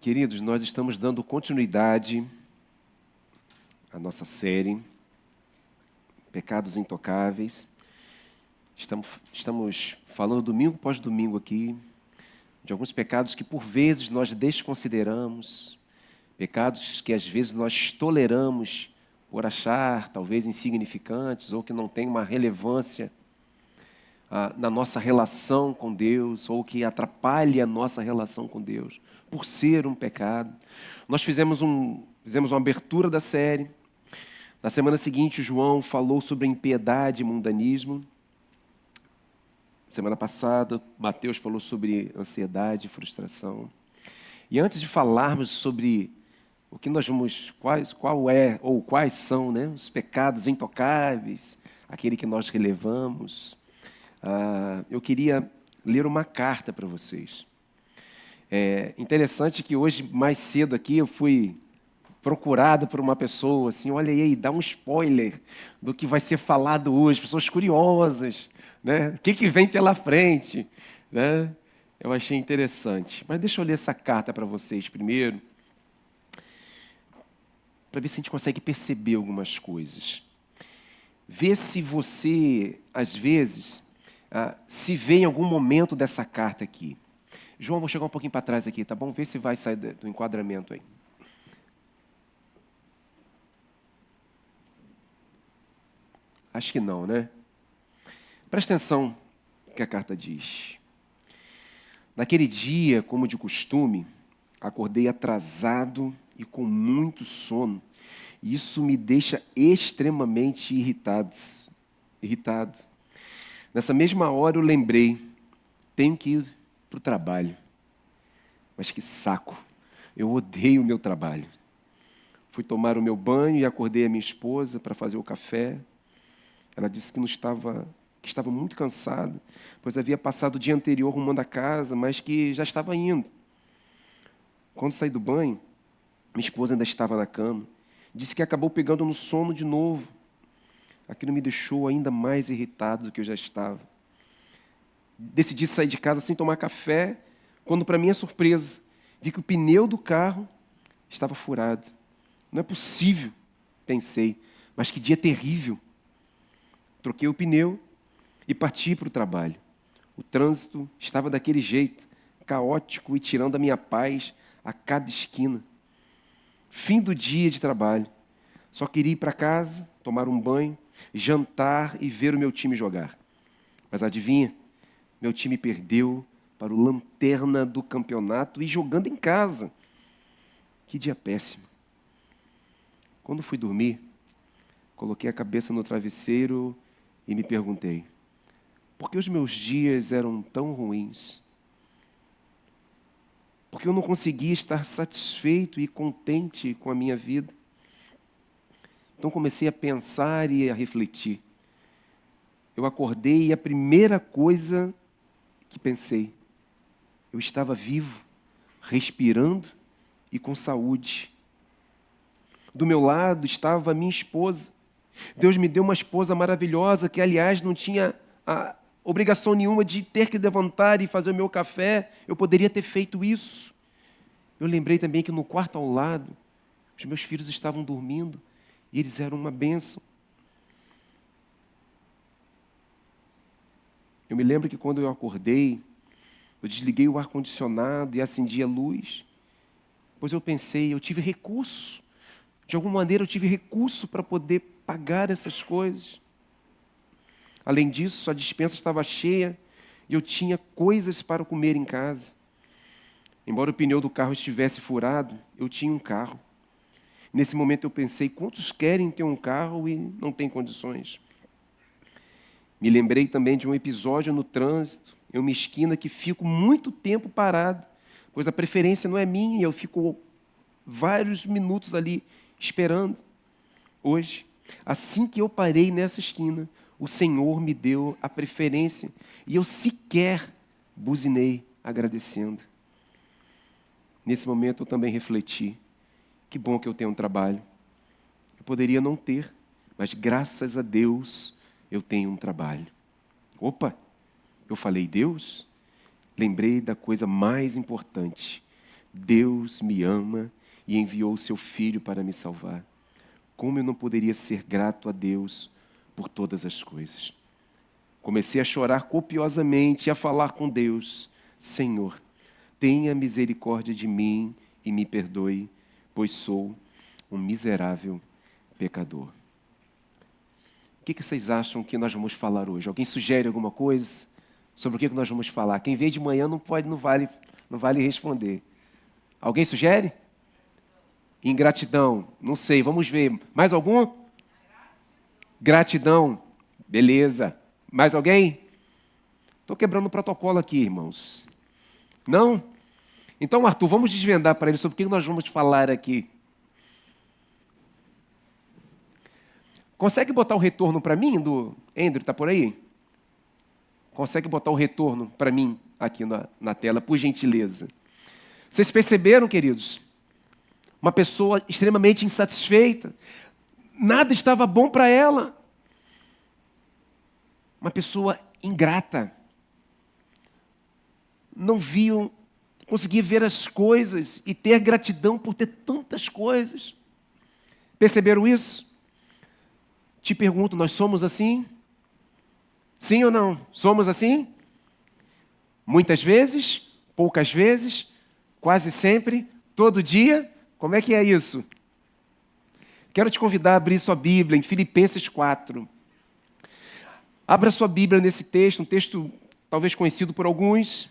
Queridos, nós estamos dando continuidade à nossa série Pecados Intocáveis. Estamos falando domingo após domingo aqui de alguns pecados que por vezes nós desconsideramos, pecados que às vezes nós toleramos por achar talvez insignificantes ou que não têm uma relevância na nossa relação com Deus ou que atrapalha a nossa relação com Deus, por ser um pecado. Nós fizemos uma abertura da série. Na semana seguinte, João falou sobre impiedade e mundanismo. Semana passada, Mateus falou sobre ansiedade e frustração. E antes de falarmos sobre o que nós vamos, quais são, né, os pecados intocáveis, aquele que nós relevamos, eu queria ler uma carta para vocês. É interessante que hoje, mais cedo aqui, eu fui procurado por uma pessoa, assim, olha aí, dá um spoiler do que vai ser falado hoje, pessoas curiosas, né? O que vem pela frente, né? Eu achei interessante. Mas deixa eu ler essa carta para vocês primeiro, para ver se a gente consegue perceber algumas coisas. Ver se você, às vezes, se vê em algum momento dessa carta aqui. João, vou chegar um pouquinho para trás aqui, tá bom? Vê se vai sair do enquadramento aí. Acho que não, né? Presta atenção no que a carta diz. Naquele dia, como de costume, acordei atrasado e com muito sono. E isso me deixa extremamente irritado. Nessa mesma hora eu lembrei, tenho que ir para o trabalho. Mas que saco, eu odeio o meu trabalho. Fui tomar o meu banho e acordei a minha esposa para fazer o café. Ela disse que estava muito cansada, pois havia passado o dia anterior arrumando a casa, mas que já estava indo. Quando saí do banho, minha esposa ainda estava na cama. Disse que acabou pegando no sono de novo. Aquilo me deixou ainda mais irritado do que eu já estava. Decidi sair de casa sem tomar café, quando, para minha surpresa, vi que o pneu do carro estava furado. Não é possível, pensei, mas que dia terrível. Troquei o pneu e parti para o trabalho. O trânsito estava daquele jeito, caótico e tirando a minha paz a cada esquina. Fim do dia de trabalho. Só queria ir para casa, tomar um banho, jantar e ver o meu time jogar. Mas adivinha? Meu time perdeu para o lanterna do campeonato e jogando em casa. Que dia péssimo. Quando fui dormir, coloquei a cabeça no travesseiro e me perguntei, por que os meus dias eram tão ruins? Porque eu não conseguia estar satisfeito e contente com a minha vida. Então comecei a pensar e a refletir. Eu acordei e a primeira coisa que pensei, eu estava vivo, respirando e com saúde. Do meu lado estava a minha esposa. Deus me deu uma esposa maravilhosa que, aliás, não tinha a obrigação nenhuma de ter que levantar e fazer o meu café. Eu poderia ter feito isso. Eu lembrei também que no quarto ao lado, os meus filhos estavam dormindo e eles eram uma bênção. Eu me lembro que quando eu acordei, eu desliguei o ar-condicionado e acendi a luz, pois eu pensei, eu tive recurso. De alguma maneira eu tive recurso para poder pagar essas coisas. Além disso, a despensa estava cheia e eu tinha coisas para comer em casa. Embora o pneu do carro estivesse furado, eu tinha um carro. Nesse momento eu pensei, quantos querem ter um carro e não têm condições? Me lembrei também de um episódio no trânsito, em uma esquina que fico muito tempo parado, pois a preferência não é minha, eu fico vários minutos ali esperando. Hoje, assim que eu parei nessa esquina, o Senhor me deu a preferência e eu sequer buzinei agradecendo. Nesse momento eu também refleti, que bom que eu tenho um trabalho. Eu poderia não ter, mas graças a Deus eu tenho um trabalho. Opa, eu falei Deus? Lembrei da coisa mais importante. Deus me ama e enviou o seu Filho para me salvar. Como eu não poderia ser grato a Deus por todas as coisas? Comecei a chorar copiosamente e a falar com Deus. Senhor, tenha misericórdia de mim e me perdoe, pois sou um miserável pecador. O que vocês acham que nós vamos falar hoje? Alguém sugere alguma coisa sobre o que nós vamos falar? Quem veio de manhã não vale responder. Alguém sugere? Ingratidão. Não sei, vamos ver. Mais algum? Gratidão. Beleza. Mais alguém? Estou quebrando o protocolo aqui, irmãos. Não? Então, Arthur, vamos desvendar para ele sobre o que nós vamos falar aqui. Consegue botar o retorno para mim, do Andrew, está por aí? Consegue botar o retorno para mim aqui na tela, por gentileza. Vocês perceberam, queridos? Uma pessoa extremamente insatisfeita. Nada estava bom para ela. Uma pessoa ingrata. Não conseguia ver as coisas e ter gratidão por ter tantas coisas. Perceberam isso? Te pergunto, nós somos assim? Sim ou não? Somos assim? Muitas vezes, poucas vezes, quase sempre, todo dia? Como é que é isso? Quero te convidar a abrir sua Bíblia em Filipenses 4. Abra sua Bíblia nesse texto, um texto talvez conhecido por alguns.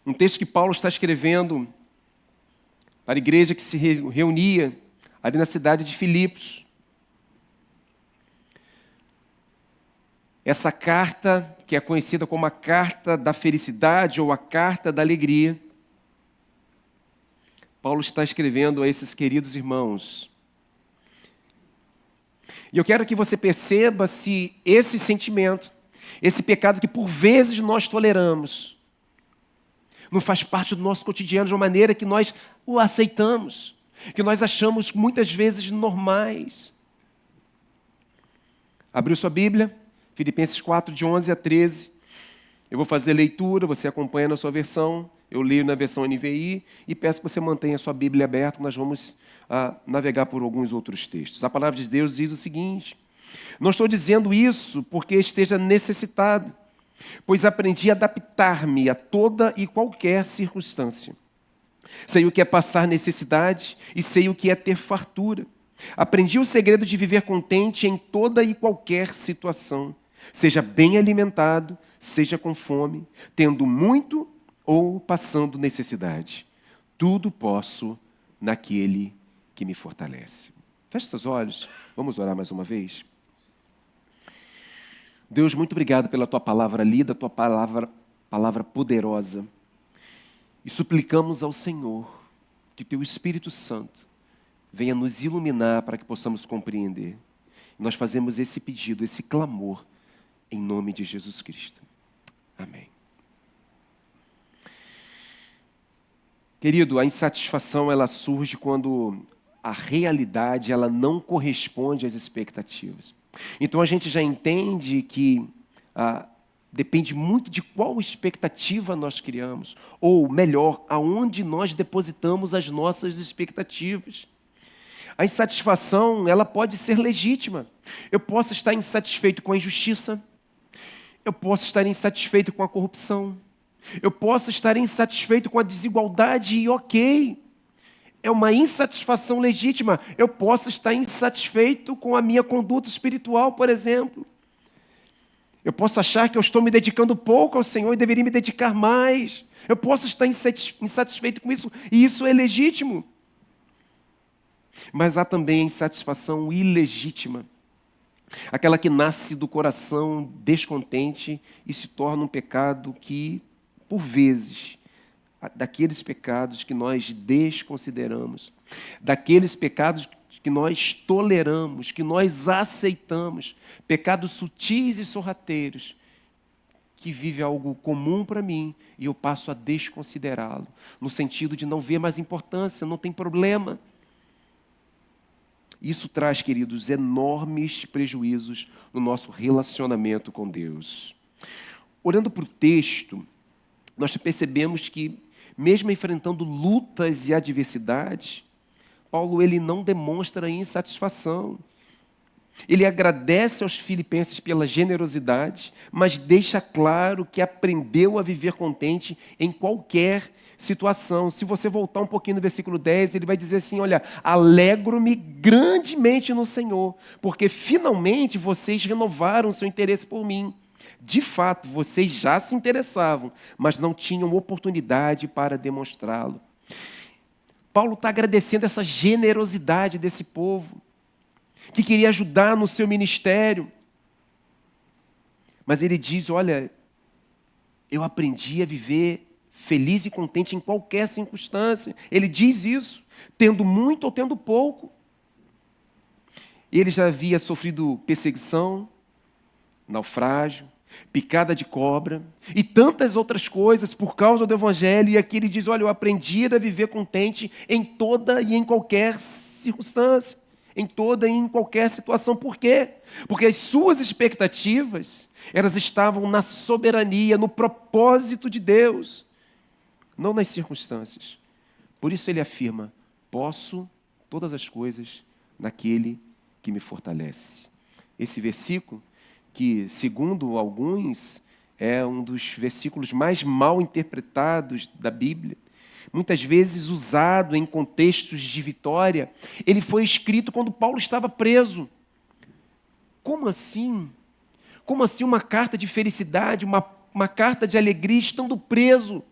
Um texto que Paulo está escrevendo para a igreja que se reunia ali na cidade de Filipos. Essa carta, que é conhecida como a carta da felicidade ou a carta da alegria, Paulo está escrevendo a esses queridos irmãos. E eu quero que você perceba se esse sentimento, esse pecado que por vezes nós toleramos, não faz parte do nosso cotidiano de uma maneira que nós o aceitamos, que nós achamos muitas vezes normais. Abriu sua Bíblia? Filipenses 4, de 11 a 13. Eu vou fazer leitura, você acompanha na sua versão, eu leio na versão NVI e peço que você mantenha a sua Bíblia aberta, nós vamos navegar por alguns outros textos. A palavra de Deus diz o seguinte: não estou dizendo isso porque esteja necessitado, pois aprendi a adaptar-me a toda e qualquer circunstância. Sei o que é passar necessidade e sei o que é ter fartura. Aprendi o segredo de viver contente em toda e qualquer situação. Seja bem alimentado, seja com fome, tendo muito ou passando necessidade. Tudo posso naquele que me fortalece. Feche seus olhos, vamos orar mais uma vez. Deus, muito obrigado pela Tua palavra lida, Tua palavra poderosa. E suplicamos ao Senhor que Teu Espírito Santo venha nos iluminar para que possamos compreender. Nós fazemos esse pedido, esse clamor, em nome de Jesus Cristo. Amém. Querido, a insatisfação ela surge quando a realidade ela não corresponde às expectativas. Então a gente já entende que depende muito de qual expectativa nós criamos, ou melhor, aonde nós depositamos as nossas expectativas. A insatisfação ela pode ser legítima. Eu posso estar insatisfeito com a injustiça, eu posso estar insatisfeito com a corrupção, eu posso estar insatisfeito com a desigualdade e ok. É uma insatisfação legítima. Eu posso estar insatisfeito com a minha conduta espiritual, por exemplo. Eu posso achar que eu estou me dedicando pouco ao Senhor e deveria me dedicar mais. Eu posso estar insatisfeito com isso e isso é legítimo. Mas há também a insatisfação ilegítima. Aquela que nasce do coração descontente e se torna um pecado que, por vezes, daqueles pecados que nós desconsideramos, daqueles pecados que nós toleramos, que nós aceitamos, pecados sutis e sorrateiros, que vive algo comum para mim e eu passo a desconsiderá-lo, no sentido de não ver mais importância, não tem problema. Isso traz, queridos, enormes prejuízos no nosso relacionamento com Deus. Olhando para o texto, nós percebemos que, mesmo enfrentando lutas e adversidades, Paulo ele não demonstra insatisfação. Ele agradece aos filipenses pela generosidade, mas deixa claro que aprendeu a viver contente em qualquer situação. Se você voltar um pouquinho no versículo 10, ele vai dizer assim, olha, alegro-me grandemente no Senhor, porque finalmente vocês renovaram seu interesse por mim. De fato, vocês já se interessavam, mas não tinham oportunidade para demonstrá-lo. Paulo está agradecendo essa generosidade desse povo, que queria ajudar no seu ministério. Mas ele diz, olha, eu aprendi a viver feliz e contente em qualquer circunstância. Ele diz isso, tendo muito ou tendo pouco. Ele já havia sofrido perseguição, naufrágio, picada de cobra e tantas outras coisas por causa do Evangelho. E aqui ele diz, olha, eu aprendi a viver contente em toda e em qualquer circunstância. Em toda e em qualquer situação. Por quê? Porque as suas expectativas, elas estavam na soberania, no propósito de Deus, não nas circunstâncias. Por isso ele afirma, posso todas as coisas naquele que me fortalece. Esse versículo, que segundo alguns, é um dos versículos mais mal interpretados da Bíblia, muitas vezes usado em contextos de vitória, ele foi escrito quando Paulo estava preso. Como assim? Como assim uma carta de felicidade, uma carta de alegria estando preso?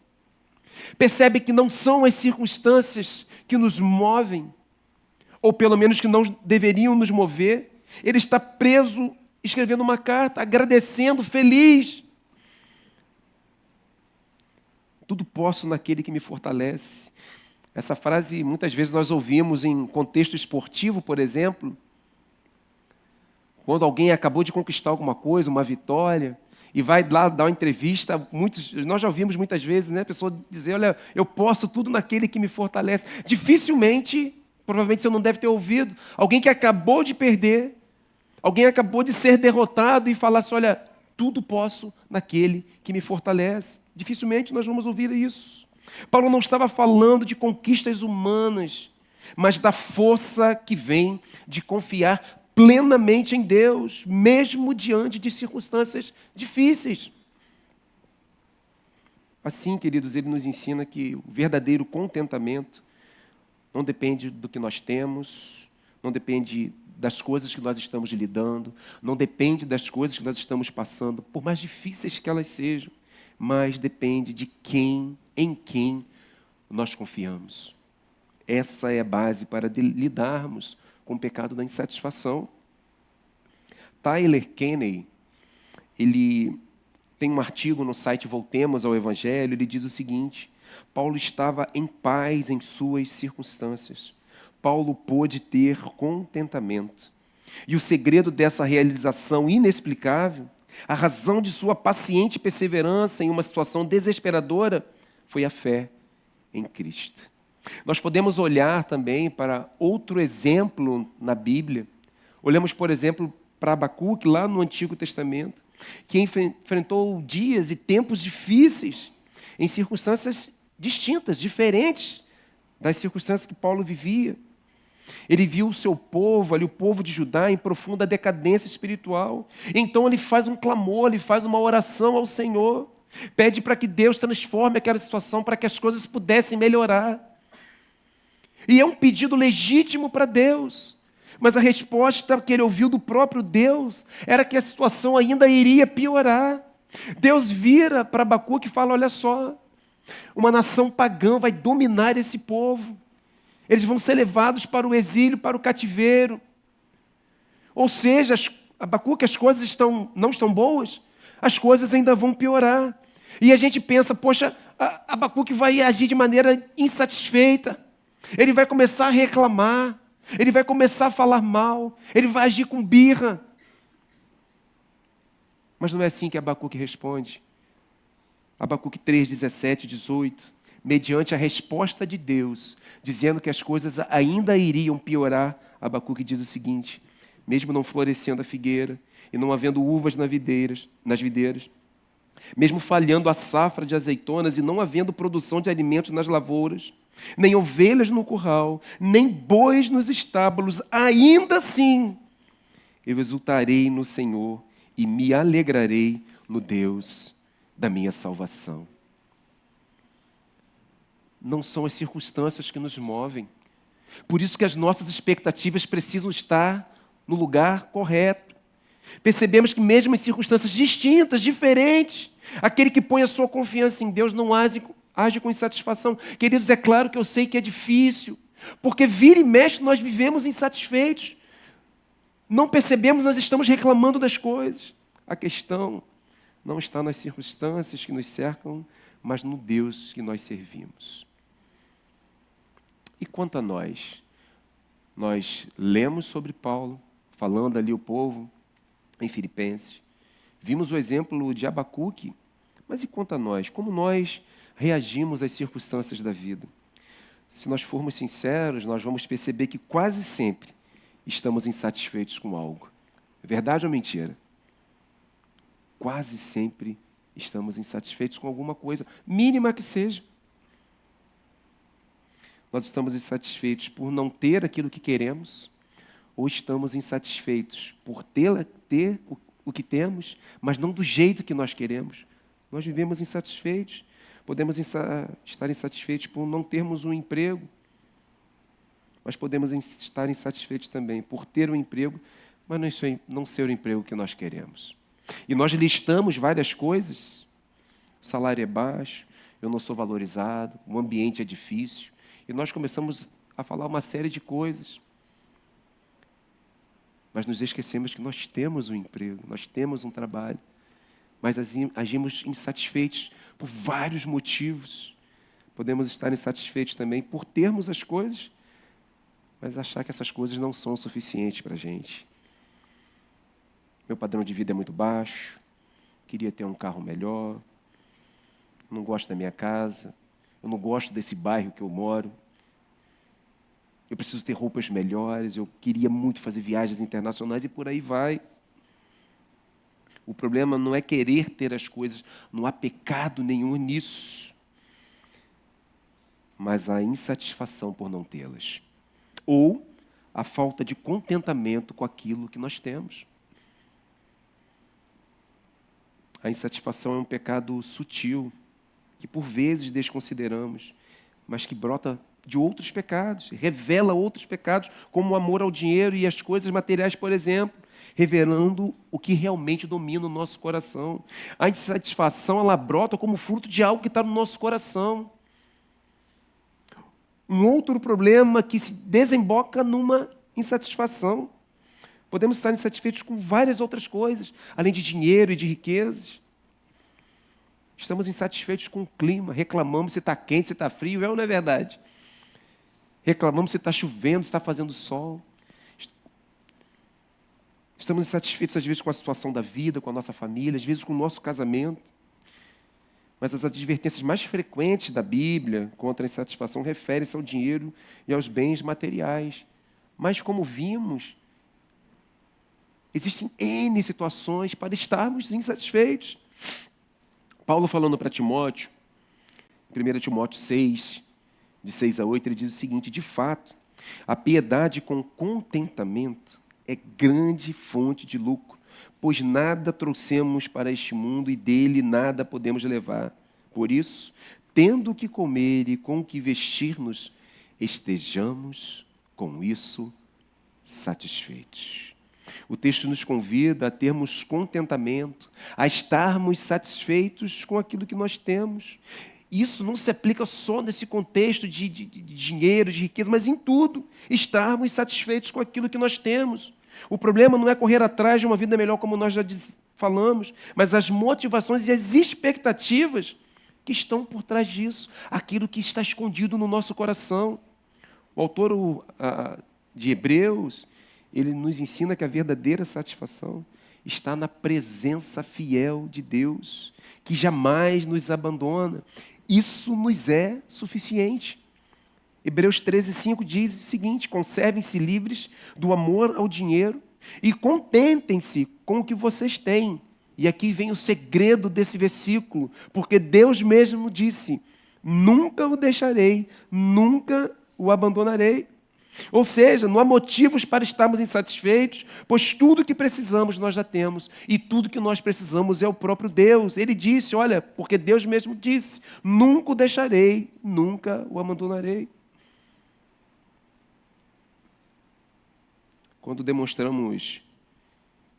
Percebe que não são as circunstâncias que nos movem, ou pelo menos que não deveriam nos mover. Ele está preso, escrevendo uma carta, agradecendo, feliz. Tudo posso naquele que me fortalece. Essa frase, muitas vezes nós ouvimos em contexto esportivo, por exemplo, quando alguém acabou de conquistar alguma coisa, uma vitória, e vai lá dar uma entrevista, nós já ouvimos muitas vezes, né, a pessoa dizer, olha, eu posso tudo naquele que me fortalece. Dificilmente, provavelmente você não deve ter ouvido, alguém que acabou de perder, alguém acabou de ser derrotado e falar assim, olha, tudo posso naquele que me fortalece. Dificilmente nós vamos ouvir isso. Paulo não estava falando de conquistas humanas, mas da força que vem de confiar plenamente em Deus, mesmo diante de circunstâncias difíceis. Assim, queridos, ele nos ensina que o verdadeiro contentamento não depende do que nós temos, não depende das coisas que nós estamos lidando, não depende das coisas que nós estamos passando, por mais difíceis que elas sejam, mas depende de em quem nós confiamos. Essa é a base para lidarmos com o pecado da insatisfação. Tyler Kenney, ele tem um artigo no site Voltemos ao Evangelho, ele diz o seguinte, Paulo estava em paz em suas circunstâncias. Paulo pôde ter contentamento. E o segredo dessa realização inexplicável, a razão de sua paciente perseverança em uma situação desesperadora, foi a fé em Cristo. Nós podemos olhar também para outro exemplo na Bíblia. Olhamos, por exemplo, para Abacuque, lá no Antigo Testamento, que enfrentou dias e tempos difíceis, em circunstâncias distintas, diferentes das circunstâncias que Paulo vivia. Ele viu o seu povo, ali, o povo de Judá, em profunda decadência espiritual. Então ele faz um clamor, ele faz uma oração ao Senhor, pede para que Deus transforme aquela situação, para que as coisas pudessem melhorar. E é um pedido legítimo para Deus, mas a resposta que ele ouviu do próprio Deus era que a situação ainda iria piorar. Deus vira para Abacuque e fala, olha só, uma nação pagã vai dominar esse povo. Eles vão ser levados para o exílio, para o cativeiro. Ou seja, Abacuque, as coisas não estão boas, as coisas ainda vão piorar. E a gente pensa, poxa, Abacuque vai agir de maneira insatisfeita. Ele vai começar a reclamar, ele vai começar a falar mal, ele vai agir com birra. Mas não é assim que Abacuque responde. Abacuque 3, 17, 18, mediante a resposta de Deus, dizendo que as coisas ainda iriam piorar, Abacuque diz o seguinte, mesmo não florescendo a figueira e não havendo uvas nas videiras, Mesmo falhando a safra de azeitonas e não havendo produção de alimentos nas lavouras, nem ovelhas no curral, nem bois nos estábulos, ainda assim eu exultarei no Senhor e me alegrarei no Deus da minha salvação. Não são as circunstâncias que nos movem. Por isso que as nossas expectativas precisam estar no lugar correto. Percebemos que mesmo em circunstâncias distintas, diferentes, aquele que põe a sua confiança em Deus não age com insatisfação. Queridos, é claro que eu sei que é difícil, porque vira e mexe nós vivemos insatisfeitos. Não percebemos, nós estamos reclamando das coisas. A questão não está nas circunstâncias que nos cercam, mas no Deus que nós servimos. E quanto a nós lemos sobre Paulo, falando ali o povo em Filipenses, vimos o exemplo de Abacuque, mas e quanto a nós? Como nós reagimos às circunstâncias da vida? Se nós formos sinceros, nós vamos perceber que quase sempre estamos insatisfeitos com algo. É verdade ou mentira? Quase sempre estamos insatisfeitos com alguma coisa, mínima que seja. Nós estamos insatisfeitos por não ter aquilo que queremos, ou estamos insatisfeitos por ter o que temos, mas não do jeito que nós queremos. Nós vivemos insatisfeitos. Podemos estar insatisfeitos por não termos um emprego, mas podemos estar insatisfeitos também por ter um emprego, mas não ser o emprego que nós queremos. E nós listamos várias coisas. O salário é baixo, eu não sou valorizado, o ambiente é difícil. E nós começamos a falar uma série de coisas. Mas nos esquecemos que nós temos um emprego, nós temos um trabalho. Mas agimos insatisfeitos por vários motivos. Podemos estar insatisfeitos também por termos as coisas, mas achar que essas coisas não são suficientes para a gente. Meu padrão de vida é muito baixo, queria ter um carro melhor, não gosto da minha casa, eu não gosto desse bairro que eu moro, eu preciso ter roupas melhores, eu queria muito fazer viagens internacionais e por aí vai. O problema não é querer ter as coisas, não há pecado nenhum nisso, mas a insatisfação por não tê-las, ou a falta de contentamento com aquilo que nós temos. A insatisfação é um pecado sutil, que por vezes desconsideramos, mas que brota de outros pecados, revela outros pecados, como o amor ao dinheiro e às coisas materiais, por exemplo, revelando o que realmente domina o nosso coração. A insatisfação, ela brota como fruto de algo que está no nosso coração. Um outro problema que se desemboca numa insatisfação. Podemos estar insatisfeitos com várias outras coisas, além de dinheiro e de riquezas. Estamos insatisfeitos com o clima, reclamamos se está quente, se está frio, é ou não é verdade? Reclamamos se está chovendo, se está fazendo sol. Estamos insatisfeitos, às vezes, com a situação da vida, com a nossa família, às vezes com o nosso casamento. Mas as advertências mais frequentes da Bíblia contra a insatisfação referem-se ao dinheiro e aos bens materiais. Mas, como vimos, existem N situações para estarmos insatisfeitos. Paulo falando para Timóteo, em 1 Timóteo 6, de 6 a 8, ele diz o seguinte: de fato, a piedade com contentamento é grande fonte de lucro, pois nada trouxemos para este mundo e dele nada podemos levar. Por isso, tendo o que comer e com o que vestir-nos, estejamos com isso satisfeitos. O texto nos convida a termos contentamento, a estarmos satisfeitos com aquilo que nós temos. Isso não se aplica só nesse contexto de dinheiro, de riqueza, mas em tudo. Estarmos satisfeitos com aquilo que nós temos. O problema não é correr atrás de uma vida melhor, como nós já falamos, mas as motivações e as expectativas que estão por trás disso, aquilo que está escondido no nosso coração. O autor de Hebreus, ele nos ensina que a verdadeira satisfação está na presença fiel de Deus, que jamais nos abandona. Isso nos é suficiente. Hebreus 13:5 diz o seguinte: conservem-se livres do amor ao dinheiro e contentem-se com o que vocês têm. E aqui vem o segredo desse versículo, porque Deus mesmo disse: nunca o deixarei, nunca o abandonarei. Ou seja, não há motivos para estarmos insatisfeitos, pois tudo que precisamos nós já temos, e tudo que nós precisamos é o próprio Deus. Ele disse, olha, porque Deus mesmo disse: nunca o deixarei, nunca o abandonarei. Quando demonstramos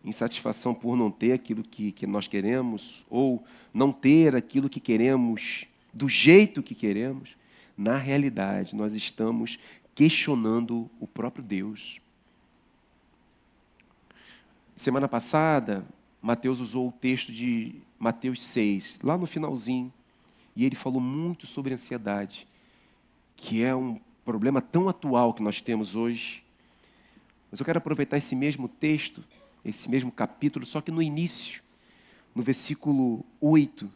insatisfação por não ter aquilo que nós queremos, ou não ter aquilo que queremos do jeito que queremos, na realidade nós estamos questionando o próprio Deus. Semana passada, Mateus usou o texto de Mateus 6, lá no finalzinho, e ele falou muito sobre ansiedade, que é um problema tão atual que nós temos hoje. Mas eu quero aproveitar esse mesmo texto, esse mesmo capítulo, só que no início, no versículo 8,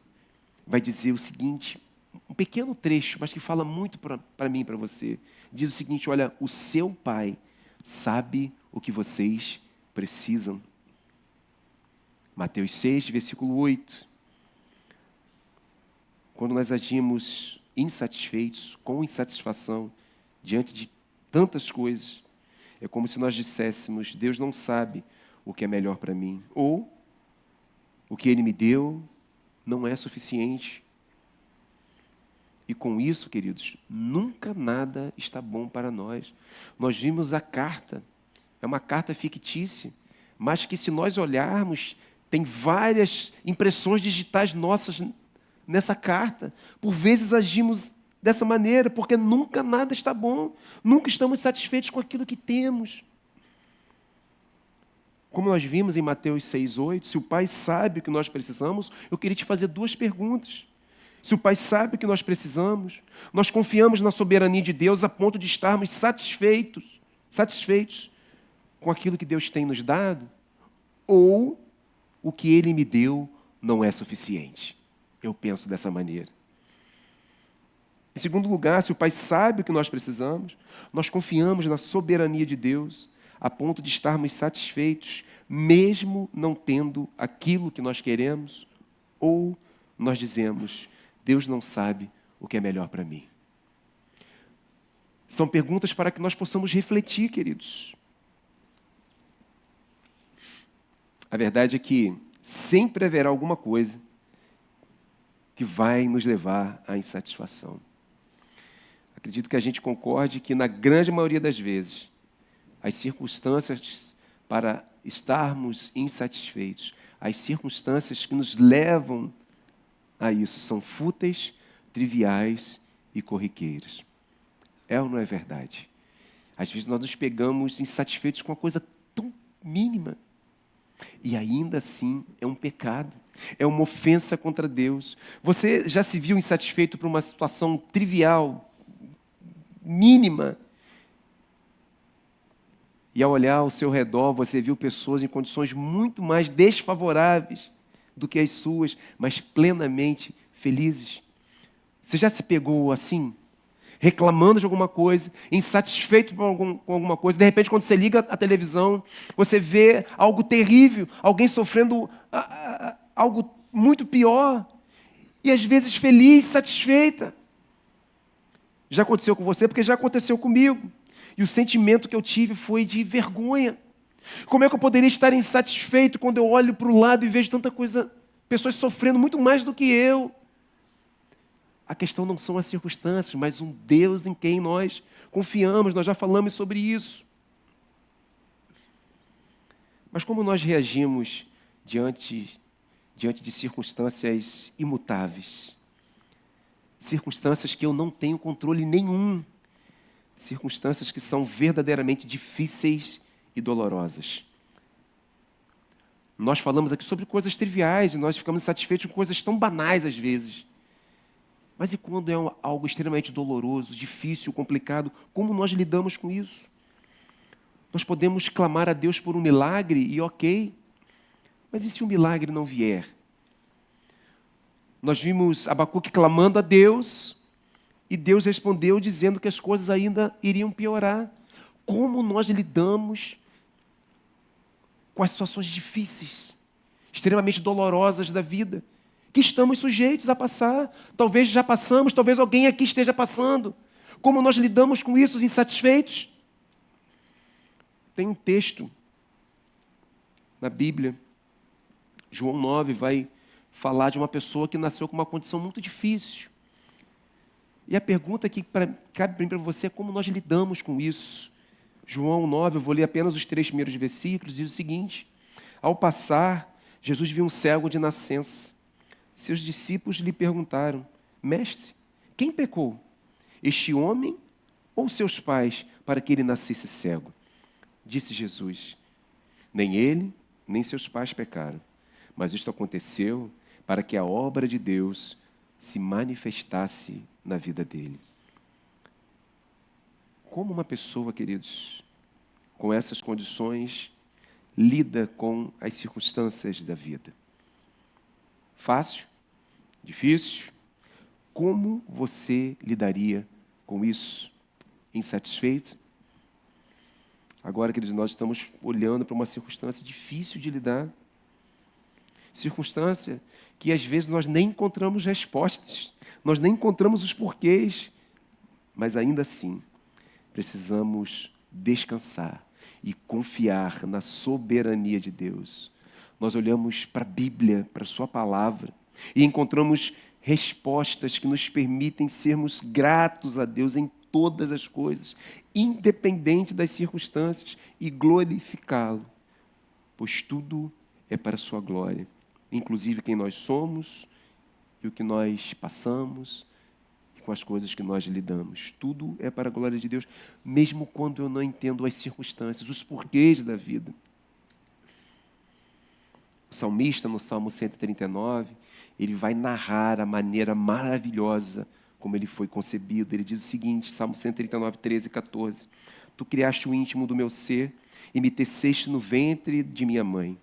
vai dizer o seguinte, um pequeno trecho, mas que fala muito para mim e para você. Diz o seguinte, olha, o seu pai sabe o que vocês precisam. Mateus 6, versículo 8. Quando nós agimos insatisfeitos, com insatisfação, diante de tantas coisas, é como se nós disséssemos, Deus não sabe o que é melhor para mim. Ou, o que Ele me deu não é suficiente. E com isso, queridos, nunca nada está bom para nós. Nós vimos a carta, é uma carta fictícia, mas que se nós olharmos, tem várias impressões digitais nossas nessa carta. Por vezes agimos dessa maneira, porque nunca nada está bom, nunca estamos satisfeitos com aquilo que temos. Como nós vimos em Mateus 6,8, se o Pai sabe o que nós precisamos, eu queria te fazer duas perguntas. Se o Pai sabe o que nós precisamos, nós confiamos na soberania de Deus a ponto de estarmos satisfeitos com aquilo que Deus tem nos dado, ou o que Ele me deu não é suficiente. Eu penso dessa maneira. Em segundo lugar, se o Pai sabe o que nós precisamos, nós confiamos na soberania de Deus a ponto de estarmos satisfeitos, mesmo não tendo aquilo que nós queremos, ou nós dizemos, Deus não sabe o que é melhor para mim. São perguntas para que nós possamos refletir, queridos. A verdade é que sempre haverá alguma coisa que vai nos levar à insatisfação. Acredito que a gente concorde que, na grande maioria das vezes, as circunstâncias para estarmos insatisfeitos, as circunstâncias que nos levam a isso são fúteis, triviais e corriqueiras. É ou não é verdade? Às vezes nós nos pegamos insatisfeitos com uma coisa tão mínima. E ainda assim é um pecado, é uma ofensa contra Deus. Você já se viu insatisfeito por uma situação trivial, mínima? E ao olhar ao seu redor, você viu pessoas em condições muito mais desfavoráveis do que as suas, mas plenamente felizes. Você já se pegou assim? Reclamando de alguma coisa, insatisfeito com alguma coisa. De repente, quando você liga a televisão, você vê algo terrível, alguém sofrendo algo muito pior. E às vezes feliz, satisfeita. Já aconteceu com você? Porque já aconteceu comigo. E o sentimento que eu tive foi de vergonha. Como é que eu poderia estar insatisfeito quando eu olho para o lado e vejo tanta coisa, pessoas sofrendo muito mais do que eu? A questão não são as circunstâncias, mas um Deus em quem nós confiamos, nós já falamos sobre isso. Mas como nós reagimos diante de circunstâncias imutáveis? Circunstâncias que eu não tenho controle nenhum. Circunstâncias que são verdadeiramente difíceis e dolorosas. Nós falamos aqui sobre coisas triviais e nós ficamos insatisfeitos com coisas tão banais às vezes. Mas e quando é algo extremamente doloroso, difícil, complicado, como nós lidamos com isso? Nós podemos clamar a Deus por um milagre e ok, mas e se o milagre não vier? Nós vimos Abacuque clamando a Deus e Deus respondeu dizendo que as coisas ainda iriam piorar. Como nós lidamos com as situações difíceis, extremamente dolorosas da vida, que estamos sujeitos a passar. Talvez já passamos, talvez alguém aqui esteja passando. Como nós lidamos com isso, os insatisfeitos? Tem um texto na Bíblia, João 9, vai falar de uma pessoa que nasceu com uma condição muito difícil. E a pergunta que cabe para você é como nós lidamos com isso. João 9, eu vou ler apenas os 3 primeiros versículos, diz o seguinte: ao passar, Jesus viu um cego de nascença. Seus discípulos lhe perguntaram: mestre, quem pecou? Este homem ou seus pais, para que ele nascesse cego? Disse Jesus: nem ele, nem seus pais pecaram, mas isto aconteceu para que a obra de Deus se manifestasse na vida dele. Como uma pessoa, queridos, com essas condições, lida com as circunstâncias da vida? Fácil? Difícil? Como você lidaria com isso? Insatisfeito? Agora, queridos, nós estamos olhando para uma circunstância difícil de lidar. Circunstância que às vezes nós nem encontramos respostas, nós nem encontramos os porquês, mas ainda assim precisamos descansar e confiar na soberania de Deus. Nós olhamos para a Bíblia, para a sua palavra, e encontramos respostas que nos permitem sermos gratos a Deus em todas as coisas, independente das circunstâncias, e glorificá-lo, pois tudo é para a sua glória, inclusive quem nós somos e o que nós passamos, com as coisas que nós lidamos. Tudo é para a glória de Deus, mesmo quando eu não entendo as circunstâncias, os porquês da vida. O salmista, no Salmo 139, ele vai narrar a maneira maravilhosa como ele foi concebido. Ele diz o seguinte, Salmo 139, 13 e 14: tu criaste o íntimo do meu ser e me teceste no ventre de minha mãe.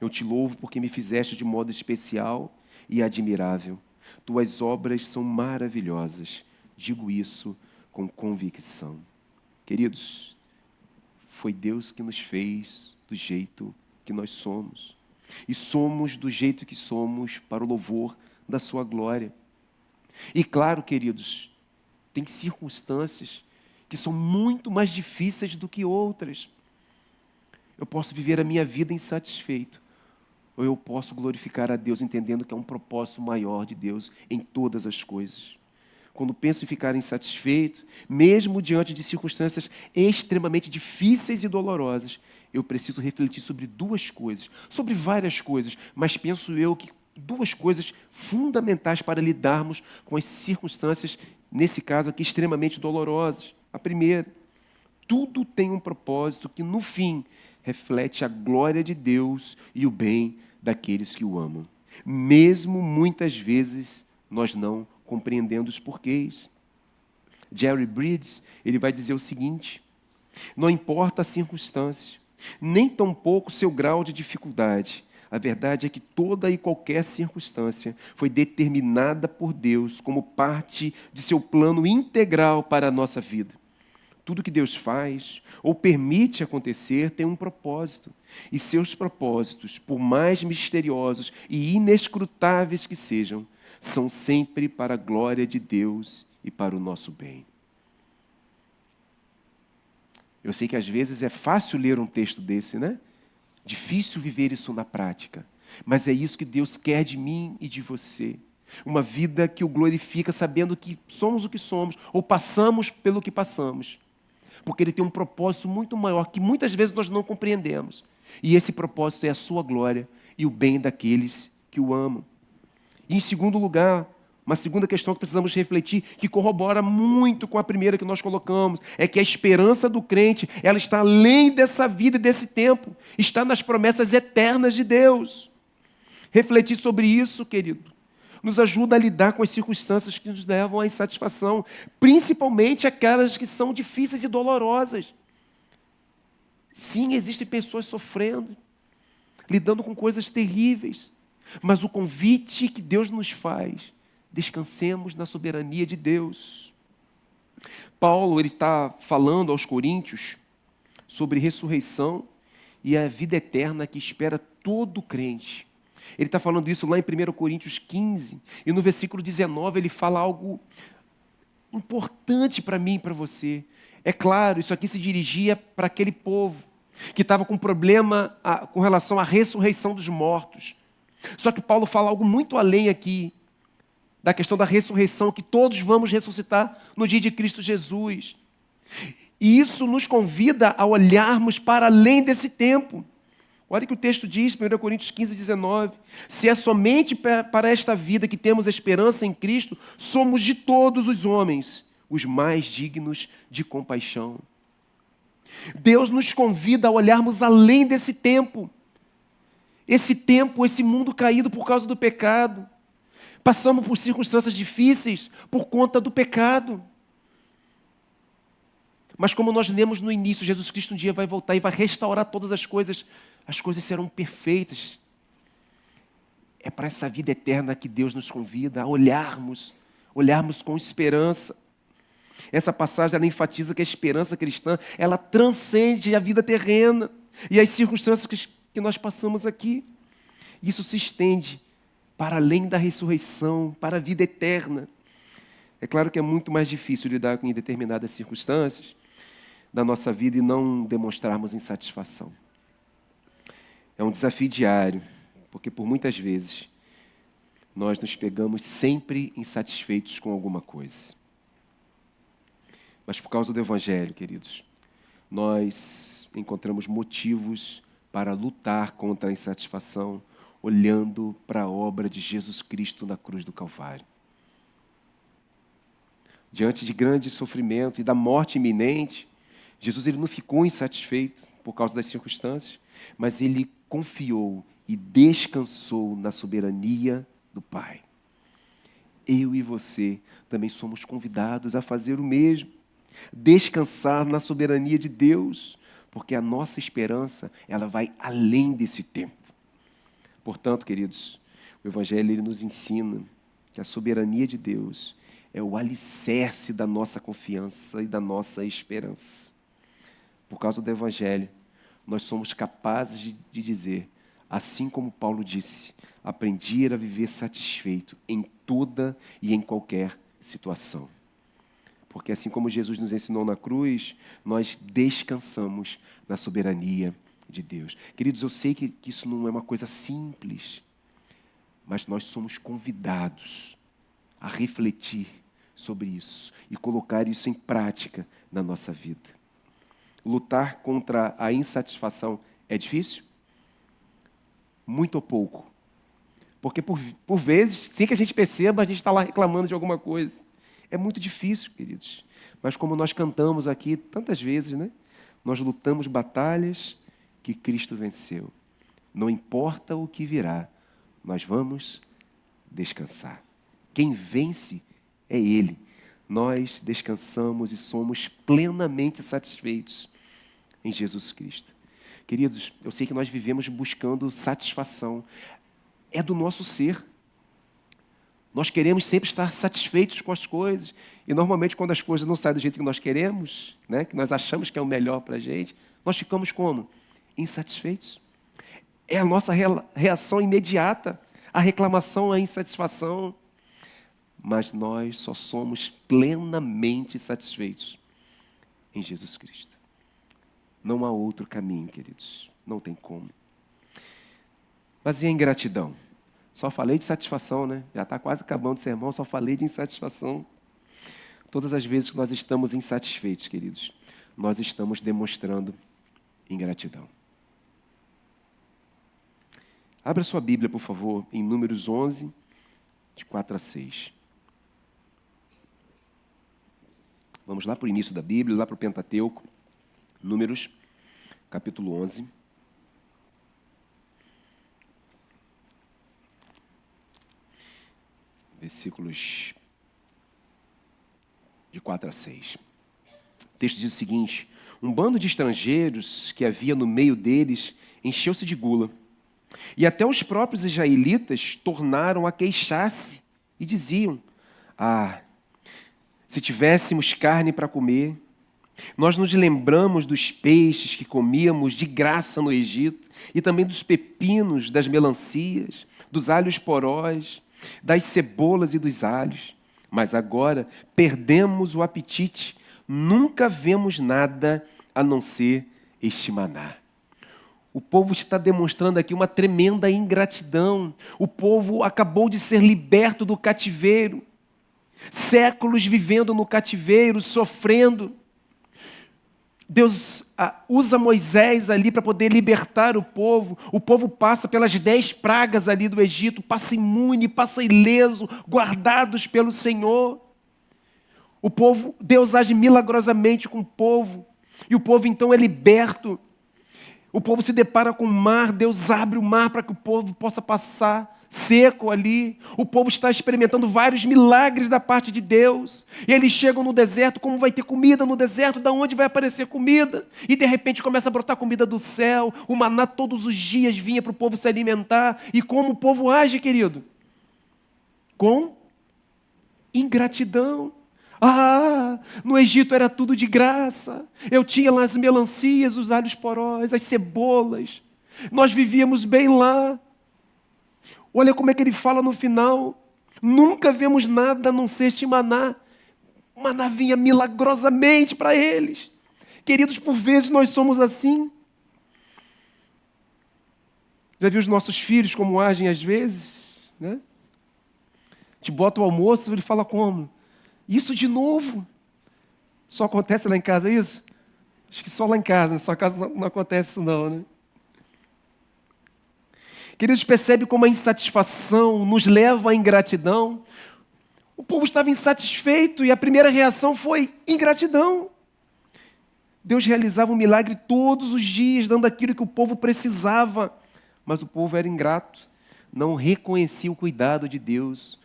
Eu te louvo porque me fizeste de modo especial e admirável. Tuas obras são maravilhosas. Digo isso com convicção. Queridos, foi Deus que nos fez do jeito que nós somos. E somos do jeito que somos para o louvor da sua glória. E claro, queridos, tem circunstâncias que são muito mais difíceis do que outras. Eu posso viver a minha vida insatisfeito, ou eu posso glorificar a Deus entendendo que é um propósito maior de Deus em todas as coisas. Quando penso em ficar insatisfeito, mesmo diante de circunstâncias extremamente difíceis e dolorosas, eu preciso refletir sobre 2 coisas, sobre várias coisas, mas penso eu que 2 coisas fundamentais para lidarmos com as circunstâncias, nesse caso aqui, extremamente dolorosas. A primeira: tudo tem um propósito que, no fim, reflete a glória de Deus e o bem daqueles que o amam. Mesmo muitas vezes nós não compreendendo os porquês. Jerry Bridges, ele vai dizer o seguinte: não importa a circunstância, nem tampouco o seu grau de dificuldade. A verdade é que toda e qualquer circunstância foi determinada por Deus como parte de seu plano integral para a nossa vida. Tudo que Deus faz ou permite acontecer tem um propósito. E seus propósitos, por mais misteriosos e inescrutáveis que sejam, são sempre para a glória de Deus e para o nosso bem. Eu sei que às vezes é fácil ler um texto desse, né? Difícil viver isso na prática. Mas é isso que Deus quer de mim e de você. Uma vida que o glorifica sabendo que somos o que somos, ou passamos pelo que passamos. Porque Ele tem um propósito muito maior, que muitas vezes nós não compreendemos. E esse propósito é a sua glória e o bem daqueles que o amam. E em segundo lugar, uma segunda questão que precisamos refletir, que corrobora muito com a primeira que nós colocamos, é que a esperança do crente, ela está além dessa vida e desse tempo, está nas promessas eternas de Deus. Refletir sobre isso, querido, nos ajuda a lidar com as circunstâncias que nos levam à insatisfação, principalmente aquelas que são difíceis e dolorosas. Sim, existem pessoas sofrendo, lidando com coisas terríveis, mas o convite que Deus nos faz, descansemos na soberania de Deus. Paulo, ele está falando aos coríntios sobre ressurreição e a vida eterna que espera todo crente, Ele está falando isso lá em 1 Coríntios 15, e no versículo 19 ele fala algo importante para mim e para você. É claro, isso aqui se dirigia para aquele povo que estava com problema com relação à ressurreição dos mortos. Só que Paulo fala algo muito além aqui, da questão da ressurreição, que todos vamos ressuscitar no dia de Cristo Jesus. E isso nos convida a olharmos para além desse tempo. Olha o que o texto diz, 1 Coríntios 15, 19. Se é somente para esta vida que temos esperança em Cristo, somos de todos os homens os mais dignos de compaixão. Deus nos convida a olharmos além desse tempo. Esse tempo, esse mundo caído por causa do pecado. Passamos por circunstâncias difíceis por conta do pecado. Mas como nós lemos no início, Jesus Cristo um dia vai voltar e vai restaurar todas as coisas serão perfeitas. É para essa vida eterna que Deus nos convida a olharmos com esperança. Essa passagem ela enfatiza que a esperança cristã, ela transcende a vida terrena e as circunstâncias que nós passamos aqui. Isso se estende para além da ressurreição, para a vida eterna. É claro que é muito mais difícil lidar com determinadas circunstâncias da nossa vida e não demonstrarmos insatisfação. É um desafio diário, porque por muitas vezes nós nos pegamos sempre insatisfeitos com alguma coisa. Mas por causa do Evangelho, queridos, nós encontramos motivos para lutar contra a insatisfação, olhando para a obra de Jesus Cristo na cruz do Calvário. Diante de grande sofrimento e da morte iminente, Jesus ele não ficou insatisfeito por causa das circunstâncias, mas ele confiou e descansou na soberania do Pai. Eu e você também somos convidados a fazer o mesmo, descansar na soberania de Deus, porque a nossa esperança ela vai além desse tempo. Portanto, queridos, o Evangelho ele nos ensina que a soberania de Deus é o alicerce da nossa confiança e da nossa esperança. Por causa do Evangelho, nós somos capazes de dizer, assim como Paulo disse, aprendi a viver satisfeito em toda e em qualquer situação. Porque assim como Jesus nos ensinou na cruz, nós descansamos na soberania de Deus. Queridos, eu sei que isso não é uma coisa simples, mas nós somos convidados a refletir sobre isso e colocar isso em prática na nossa vida. Lutar contra a insatisfação é difícil? Muito ou pouco? Porque por vezes, sem que a gente perceba, a gente está lá reclamando de alguma coisa. É muito difícil, queridos. Mas como nós cantamos aqui tantas vezes, né? Nós lutamos batalhas que Cristo venceu. Não importa o que virá, nós vamos descansar. Quem vence é Ele. Nós descansamos e somos plenamente satisfeitos em Jesus Cristo. Queridos, eu sei que nós vivemos buscando satisfação. É do nosso ser. Nós queremos sempre estar satisfeitos com as coisas. E normalmente quando as coisas não saem do jeito que nós queremos, né, que nós achamos que é o melhor para a gente, nós ficamos como? Insatisfeitos. É a nossa reação imediata, a reclamação, a insatisfação. Mas nós só somos plenamente satisfeitos em Jesus Cristo. Não há outro caminho, queridos. Não tem como. Mas e a ingratidão? Só falei de satisfação, né? Já está quase acabando o sermão, só falei de insatisfação. Todas as vezes que nós estamos insatisfeitos, queridos, nós estamos demonstrando ingratidão. Abra sua Bíblia, por favor, em Números 11, de 4 a 6. Vamos lá para o início da Bíblia, lá para o Pentateuco. Números, capítulo 11. Versículos de 4 a 6. O texto diz o seguinte: um bando de estrangeiros que havia no meio deles encheu-se de gula. E até os próprios israelitas tornaram a queixar-se e diziam: se tivéssemos carne para comer, Nós nos lembramos dos peixes que comíamos de graça no Egito e também dos pepinos, das melancias, dos alhos porós, das cebolas e dos alhos. Mas agora perdemos o apetite, nunca vemos nada a não ser este maná. O povo está demonstrando aqui uma tremenda ingratidão. O povo acabou de ser liberto do cativeiro. Séculos vivendo no cativeiro, sofrendo. Deus usa Moisés ali para poder libertar o povo. O povo passa pelas 10 pragas ali do Egito, passa imune, passa ileso, guardados pelo Senhor. O povo, Deus age milagrosamente com o povo. E o povo então é liberto. O povo se depara com o mar, Deus abre o mar para que o povo possa passar seco ali. O povo está experimentando vários milagres da parte de Deus. E eles chegam no deserto, como vai ter comida no deserto? Da onde vai aparecer comida? E de repente começa a brotar comida do céu. O maná todos os dias vinha para o povo se alimentar. E como o povo age, querido? Com ingratidão. No Egito era tudo de graça. Eu tinha lá as melancias, os alhos porós, as cebolas. Nós vivíamos bem lá. Olha como é que ele fala no final. Nunca vemos nada a não ser este maná. O maná vinha milagrosamente para eles. Queridos, por vezes nós somos assim. Já viu os nossos filhos como agem às vezes? Né? Te bota o almoço, ele fala como? Isso de novo? Só acontece lá em casa isso? Acho que só lá em casa, na sua casa não acontece isso não, né? Queridos, percebe como a insatisfação nos leva à ingratidão? O povo estava insatisfeito e a primeira reação foi ingratidão. Deus realizava um milagre todos os dias, dando aquilo que o povo precisava. Mas o povo era ingrato, não reconhecia o cuidado de Deus,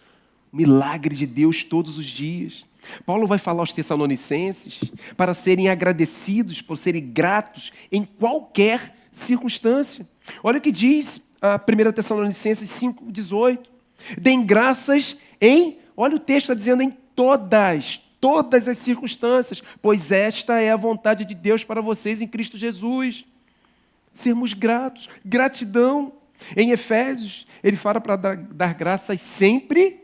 o milagre de Deus todos os dias. Paulo vai falar aos Tessalonicenses para serem agradecidos, por serem gratos em qualquer circunstância. Olha o que diz a 1 Tessalonicenses 5,18. Deem graças olha o texto está dizendo em todas as circunstâncias, pois esta é a vontade de Deus para vocês em Cristo Jesus. Sermos gratos, gratidão. Em Efésios, ele fala para dar graças sempre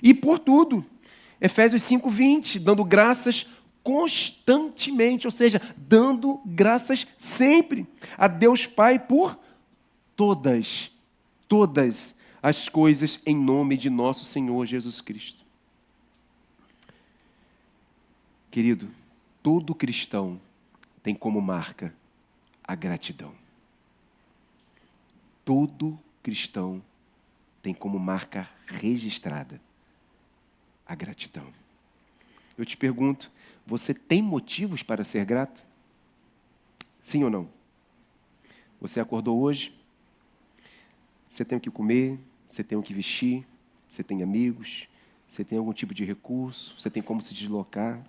e por tudo. Efésios 5,20, dando graças constantemente, ou seja, dando graças sempre a Deus Pai por todas as coisas em nome de nosso Senhor Jesus Cristo. Querido, todo cristão tem como marca a gratidão. Todo cristão tem como marca registrada a gratidão. Eu te pergunto, você tem motivos para ser grato? Sim ou não? Você acordou hoje? Você tem o que comer? Você tem o que vestir? Você tem amigos? Você tem algum tipo de recurso? Você tem como se deslocar?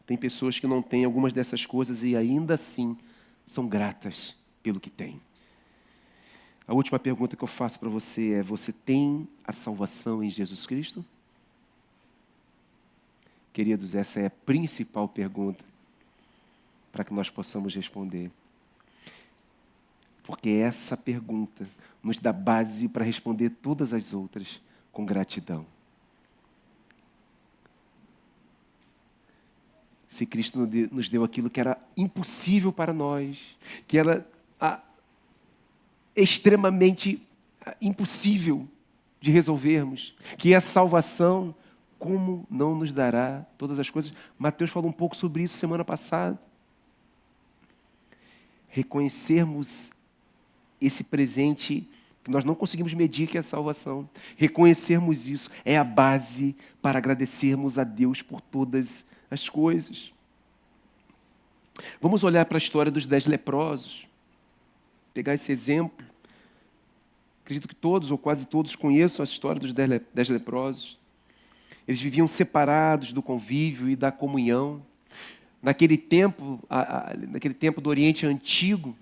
Tem pessoas que não têm algumas dessas coisas e ainda assim são gratas pelo que têm. A última pergunta que eu faço para você é: você tem a salvação em Jesus Cristo? Queridos, essa é a principal pergunta para que nós possamos responder. Porque essa pergunta nos dá base para responder todas as outras com gratidão. Se Cristo nos deu aquilo que era impossível para nós, que era extremamente impossível de resolvermos, que é a salvação, como não nos dará todas as coisas? Mateus falou um pouco sobre isso semana passada. Reconhecermos esse presente que nós não conseguimos medir, que é a salvação. Reconhecermos isso é a base para agradecermos a Deus por todas as coisas. Vamos olhar para a história dos 10 leprosos. Pegar esse exemplo. Acredito que todos, ou quase todos, conheçam a história dos 10 leprosos. Eles viviam separados do convívio e da comunhão. Naquele tempo do Oriente Antigo,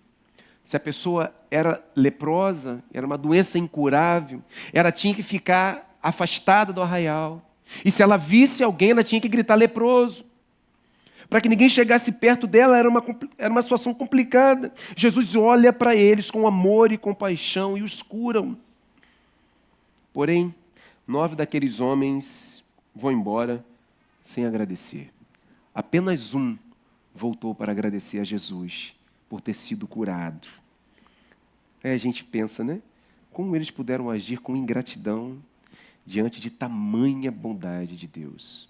se a pessoa era leprosa, era uma doença incurável, ela tinha que ficar afastada do arraial. E se ela visse alguém, ela tinha que gritar leproso. Para que ninguém chegasse perto dela, era uma situação complicada. Jesus olha para eles com amor e compaixão e os curam. Porém, 9 daqueles homens vão embora sem agradecer. Apenas um voltou para agradecer a Jesus por ter sido curado. Aí a gente pensa, né? Como eles puderam agir com ingratidão diante de tamanha bondade de Deus.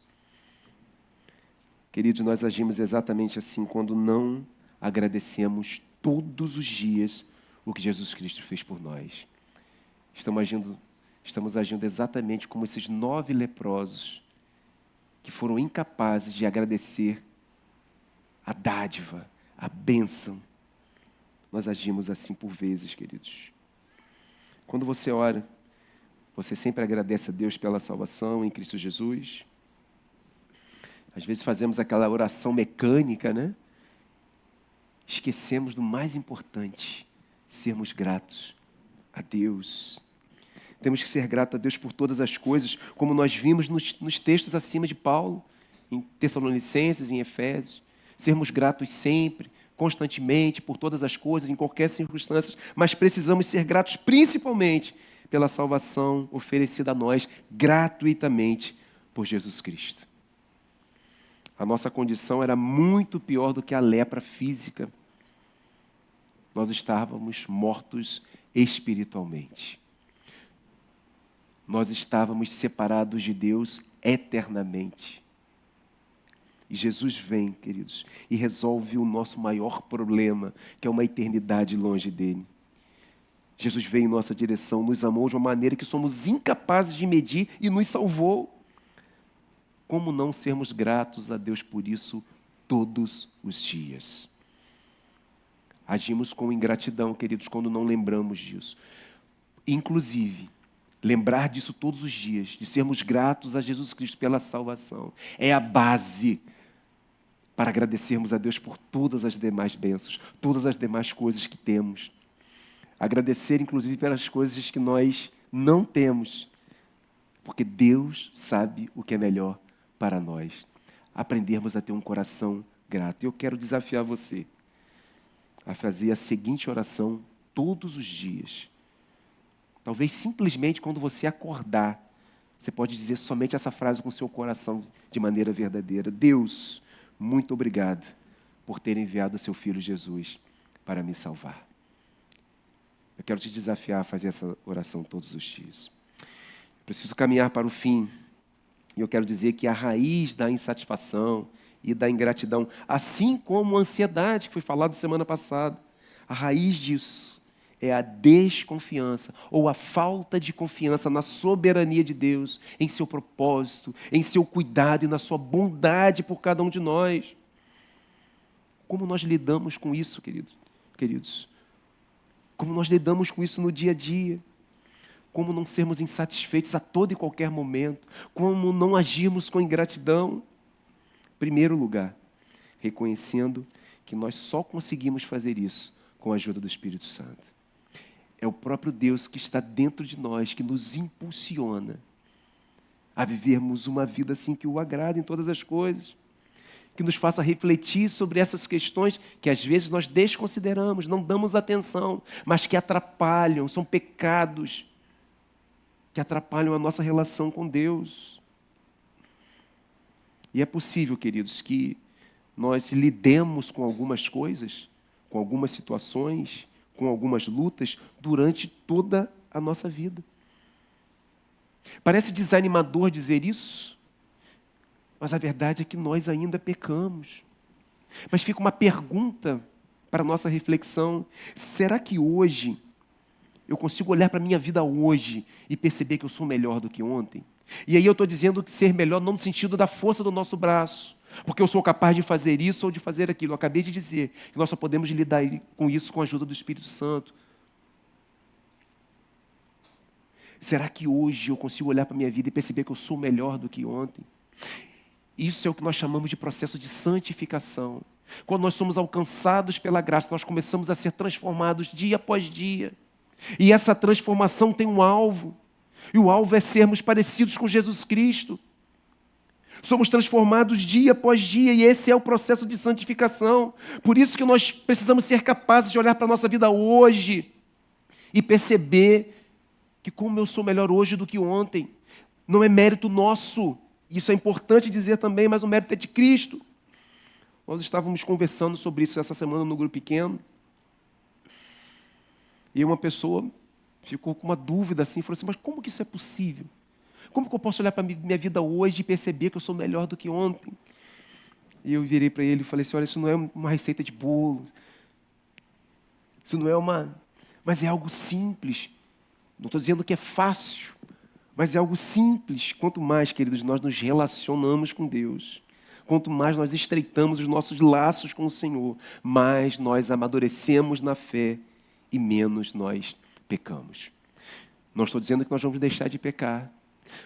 Queridos, nós agimos exatamente assim quando não agradecemos todos os dias o que Jesus Cristo fez por nós. Estamos agindo exatamente como esses 9 leprosos que foram incapazes de agradecer a dádiva, a bênção. Nós agimos assim por vezes, queridos. Quando você ora, você sempre agradece a Deus pela salvação em Cristo Jesus? Às vezes fazemos aquela oração mecânica, né? Esquecemos do mais importante, sermos gratos a Deus. Temos que ser gratos a Deus por todas as coisas, como nós vimos nos textos acima de Paulo, em Tessalonicenses, em Efésios. Sermos gratos sempre, constantemente, por todas as coisas, em qualquer circunstância, mas precisamos ser gratos principalmente pela salvação oferecida a nós gratuitamente por Jesus Cristo. A nossa condição era muito pior do que a lepra física. Nós estávamos mortos espiritualmente. Nós estávamos separados de Deus eternamente. E Jesus vem, queridos, e resolve o nosso maior problema, que é uma eternidade longe dele. Jesus veio em nossa direção, nos amou de uma maneira que somos incapazes de medir e nos salvou. Como não sermos gratos a Deus por isso todos os dias? Agimos com ingratidão, queridos, quando não lembramos disso. Inclusive, lembrar disso todos os dias, de sermos gratos a Jesus Cristo pela salvação, é a base para agradecermos a Deus por todas as demais bênçãos, todas as demais coisas que temos. Agradecer, inclusive, pelas coisas que nós não temos, porque Deus sabe o que é melhor para nós. Aprendermos a ter um coração grato. Eu quero desafiar você a fazer a seguinte oração todos os dias. Talvez simplesmente quando você acordar, você pode dizer somente essa frase com o seu coração de maneira verdadeira. Deus, muito obrigado por ter enviado o seu Filho Jesus para me salvar. Eu quero te desafiar a fazer essa oração todos os dias. Preciso caminhar para o fim. E eu quero dizer que a raiz da insatisfação e da ingratidão, assim como a ansiedade que foi falado semana passada, a raiz disso é a desconfiança ou a falta de confiança na soberania de Deus, em seu propósito, em seu cuidado e na sua bondade por cada um de nós. Como nós lidamos com isso, queridos? Como nós lidamos com isso no dia a dia? Como não sermos insatisfeitos a todo e qualquer momento? Como não agirmos com ingratidão? Em primeiro lugar, reconhecendo que nós só conseguimos fazer isso com a ajuda do Espírito Santo. É o próprio Deus que está dentro de nós, que nos impulsiona a vivermos uma vida assim que o agrade em todas as coisas, que nos faça refletir sobre essas questões que às vezes nós desconsideramos, não damos atenção, mas que atrapalham, são pecados que atrapalham a nossa relação com Deus. E é possível, queridos, que nós lidemos com algumas coisas, com algumas situações, com algumas lutas durante toda a nossa vida. Parece desanimador dizer isso, mas a verdade é que nós ainda pecamos. Mas fica uma pergunta para a nossa reflexão: será que hoje eu consigo olhar para a minha vida hoje e perceber que eu sou melhor do que ontem? E aí eu estou dizendo que ser melhor não no sentido da força do nosso braço, porque eu sou capaz de fazer isso ou de fazer aquilo. Eu acabei de dizer que nós só podemos lidar com isso com a ajuda do Espírito Santo. Será que hoje eu consigo olhar para a minha vida e perceber que eu sou melhor do que ontem? Isso é o que nós chamamos de processo de santificação. Quando nós somos alcançados pela graça, nós começamos a ser transformados dia após dia. E essa transformação tem um alvo. E o alvo é sermos parecidos com Jesus Cristo. Somos transformados dia após dia, e esse é o processo de santificação. Por isso que nós precisamos ser capazes de olhar para a nossa vida hoje e perceber que como eu sou melhor hoje do que ontem. Não é mérito nosso, isso é importante dizer também, mas o mérito é de Cristo. Nós estávamos conversando sobre isso essa semana no grupo pequeno, e uma pessoa ficou com uma dúvida assim, falou assim, mas como que isso é possível? Como que eu posso olhar para a minha vida hoje e perceber que eu sou melhor do que ontem? E eu virei para ele e falei assim, olha, isso não é uma receita de bolo, isso não é mas é algo simples. Não estou dizendo que é fácil, mas é algo simples. Quanto mais, queridos, nós nos relacionamos com Deus, quanto mais nós estreitamos os nossos laços com o Senhor, mais nós amadurecemos na fé e menos nós pecamos. Não estou dizendo que nós vamos deixar de pecar,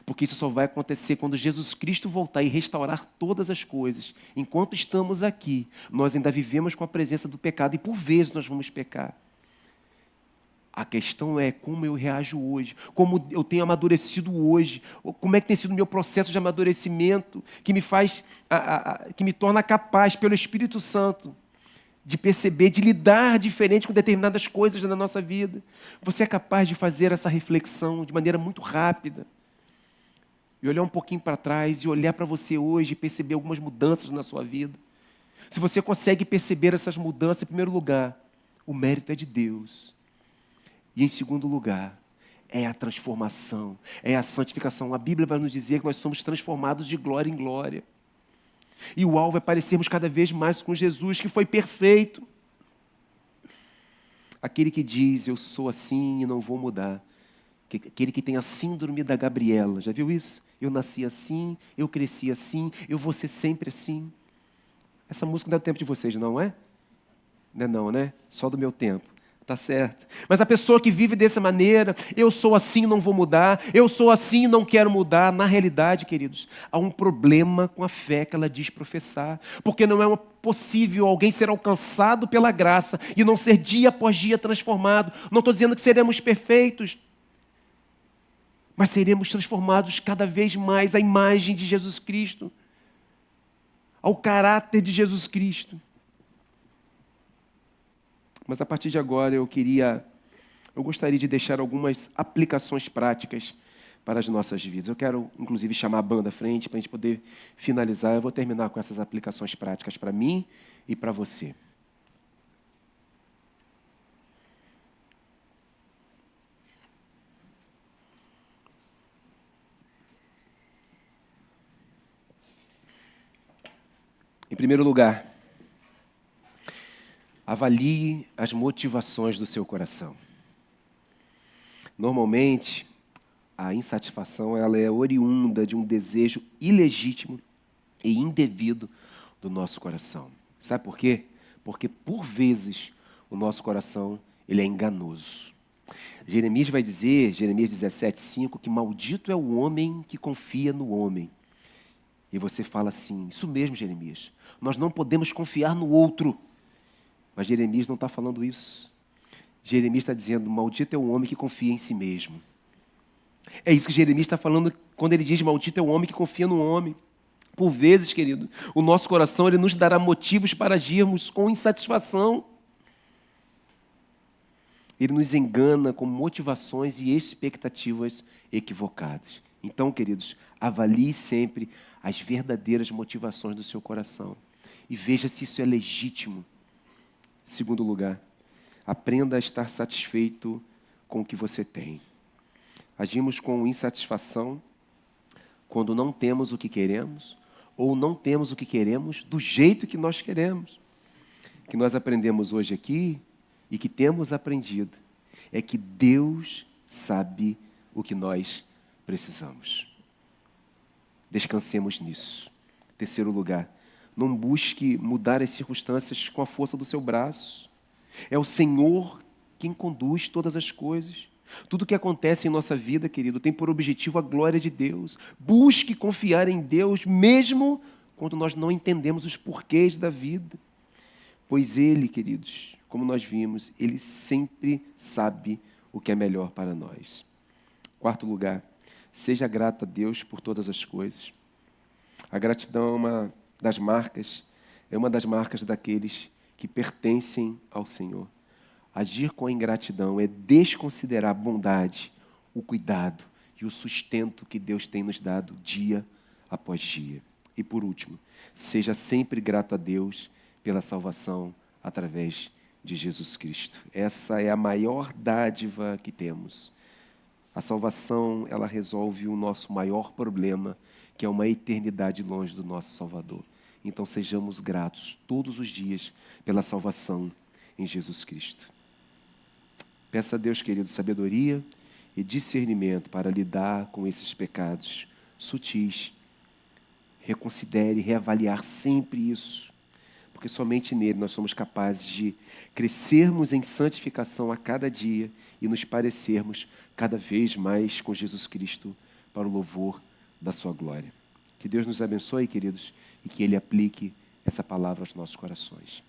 porque isso só vai acontecer quando Jesus Cristo voltar e restaurar todas as coisas. Enquanto estamos aqui, nós ainda vivemos com a presença do pecado e por vezes nós vamos pecar. A questão é como eu reajo hoje, como eu tenho amadurecido hoje, como é que tem sido o meu processo de amadurecimento, que me faz, que me torna capaz, pelo Espírito Santo, de perceber, de lidar diferente com determinadas coisas na nossa vida. Você é capaz de fazer essa reflexão de maneira muito rápida, e olhar um pouquinho para trás, e olhar para você hoje, e perceber algumas mudanças na sua vida. Se você consegue perceber essas mudanças, em primeiro lugar, o mérito é de Deus. E em segundo lugar, é a transformação, é a santificação. A Bíblia vai nos dizer que nós somos transformados de glória em glória. E o alvo é parecermos cada vez mais com Jesus, que foi perfeito. Aquele que diz, eu sou assim e não vou mudar. Aquele que tem a síndrome da Gabriela, já viu isso? Eu nasci assim, eu cresci assim, eu vou ser sempre assim. Essa música não é do tempo de vocês, não é? Não é não, né? Só do meu tempo. Tá certo. Mas a pessoa que vive dessa maneira, eu sou assim, não vou mudar, eu sou assim, não quero mudar, na realidade, queridos, há um problema com a fé que ela diz professar, porque não é possível alguém ser alcançado pela graça e não ser dia após dia transformado. Não estou dizendo que seremos perfeitos, mas seremos transformados cada vez mais à imagem de Jesus Cristo, ao caráter de Jesus Cristo. Mas a partir de agora eu gostaria de deixar algumas aplicações práticas para as nossas vidas. Eu quero, inclusive, chamar a banda à frente para a gente poder finalizar. Eu vou terminar com essas aplicações práticas para mim e para você. Em primeiro lugar, avalie as motivações do seu coração. Normalmente, a insatisfação ela é oriunda de um desejo ilegítimo e indevido do nosso coração. Sabe por quê? Porque, por vezes, o nosso coração ele é enganoso. Jeremias vai dizer, Jeremias 17:5, que maldito é o homem que confia no homem. E você fala assim, isso mesmo, Jeremias, nós não podemos confiar no outro. Mas Jeremias não está falando isso. Jeremias está dizendo, maldito é o homem que confia em si mesmo. É isso que Jeremias está falando quando ele diz, maldito é o homem que confia no homem. Por vezes, querido, o nosso coração ele nos dará motivos para agirmos com insatisfação. Ele nos engana com motivações e expectativas equivocadas. Então, queridos, avalie sempre as verdadeiras motivações do seu coração e veja se isso é legítimo. Segundo lugar, aprenda a estar satisfeito com o que você tem. Agimos com insatisfação quando não temos o que queremos ou não temos o que queremos do jeito que nós queremos. O que nós aprendemos hoje aqui e que temos aprendido é que Deus sabe o que nós precisamos. Descansemos nisso. Terceiro lugar, não busque mudar as circunstâncias com a força do seu braço. É o Senhor quem conduz todas as coisas. Tudo que acontece em nossa vida, querido, tem por objetivo a glória de Deus. Busque confiar em Deus, mesmo quando nós não entendemos os porquês da vida. Pois Ele, queridos, como nós vimos, Ele sempre sabe o que é melhor para nós. Quarto lugar, seja grato a Deus por todas as coisas. A gratidão é uma das marcas daqueles que pertencem ao Senhor. Agir com ingratidão é desconsiderar a bondade, o cuidado e o sustento que Deus tem nos dado dia após dia. E por último, seja sempre grato a Deus pela salvação através de Jesus Cristo. Essa é a maior dádiva que temos. A salvação, ela resolve o nosso maior problema, que é uma eternidade longe do nosso Salvador. Então sejamos gratos todos os dias pela salvação em Jesus Cristo. Peça a Deus, querido, sabedoria e discernimento para lidar com esses pecados sutis. Reconsidere, reavaliar sempre isso, porque somente nele nós somos capazes de crescermos em santificação a cada dia e nos parecermos cada vez mais com Jesus Cristo para o louvor da sua glória. Que Deus nos abençoe, queridos, e que Ele aplique essa palavra aos nossos corações.